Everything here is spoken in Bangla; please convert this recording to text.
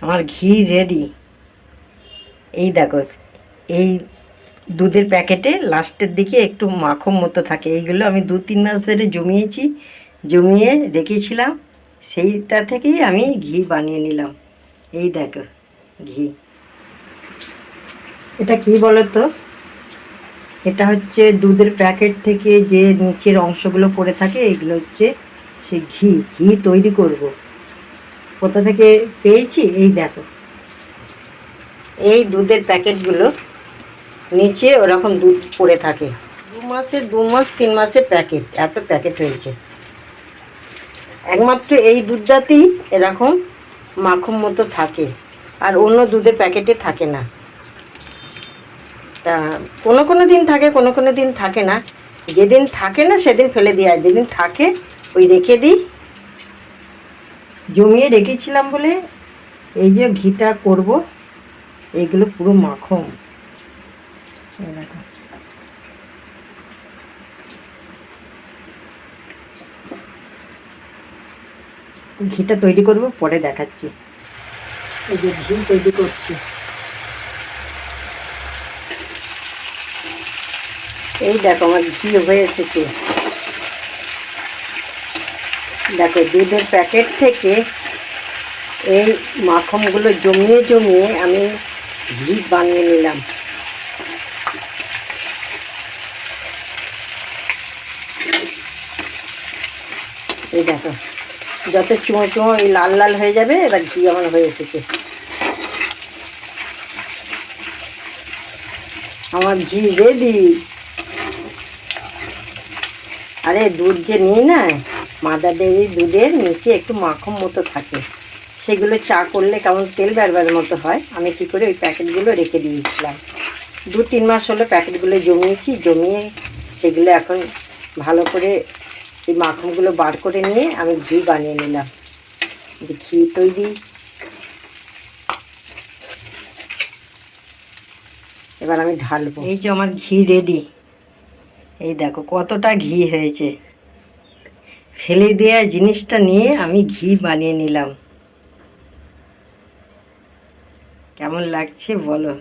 আমার ঘি রেডি। এই দেখো, এই দুধের প্যাকেটে লাস্টের দিকে একটু মাখন মতো থাকে, এইগুলো আমি 2-3 মাস ধরে জমিয়েছি, জমিয়ে রেখেছিলাম, সেইটা থেকেই আমি ঘি বানিয়ে নিলাম। এই দেখো ঘি। এটা কি বলো তো, এটা হচ্ছে দুধের প্যাকেট থেকে যে নিচের অংশগুলো পড়ে থাকে, এগুলো হচ্ছে সেই ঘি। ঘি তৈরি করব। কোথা থেকে পেয়েছি এই দেখো, এই দুধের প্যাকেটগুলো নিচে ওরকম দুধ পড়ে থাকে, 2 মাস 3 মাসের প্যাকেট, এত প্যাকেট হয়েছে। একমাত্র এই দুধটাতেই এরকম মাখন মতো থাকে, আর অন্য দুধের প্যাকেটে থাকে না। তা কোনো কোনো দিন থাকে, কোনো কোনো দিন থাকে না। যেদিন থাকে না সেদিন ফেলে দিই, আর যেদিন থাকে ওই রেখে দিই। জমিয়ে রেখেছিলাম বলে এই যে ঘিটা করব, এইগুলো পুরো মাখন। দেখো, ঘিটা তৈরি করব, পরে দেখাচ্ছি। এই যে ঘি তৈরি করছি, এই দেখো আমার ঘি হয়ে এসেছে। দেখো, দুধের প্যাকেট থেকে এই মাখনগুলো জমিয়ে জমিয়ে আমি ঘি বানিয়ে নিলাম। এই দেখো, যত চুঁয়ো চুঁয়ো এই লাল লাল হয়ে যাবে, এবার ঘি আমার হয়ে এসেছে। আমার ঘি রেডি। আরে দুধ যে নিই না, মাদার ডেয়ারির দুধের নিচে একটু মাখন মতো থাকে, সেগুলো চা করলে কেমন তেল বেরবার মতো হয়। আমি কী করে ওই প্যাকেটগুলো রেখে দিয়েছিলাম, 2-3 মাস হলো প্যাকেটগুলো জমিয়েছি, জমিয়ে সেগুলো এখন ভালো করে এই মাখনগুলো বার করে নিয়ে আমি ঘি বানিয়ে নিলাম। ঘি তৈরি। এবার আমি ঢালবো। এই যে আমার ঘি রেডি। এই দেখো কতটা ঘি হয়েছে। ফেলে দেওয়া জিনিসটা নিয়ে আমি ঘি বানিয়ে নিলাম। কেমন লাগছে বলো।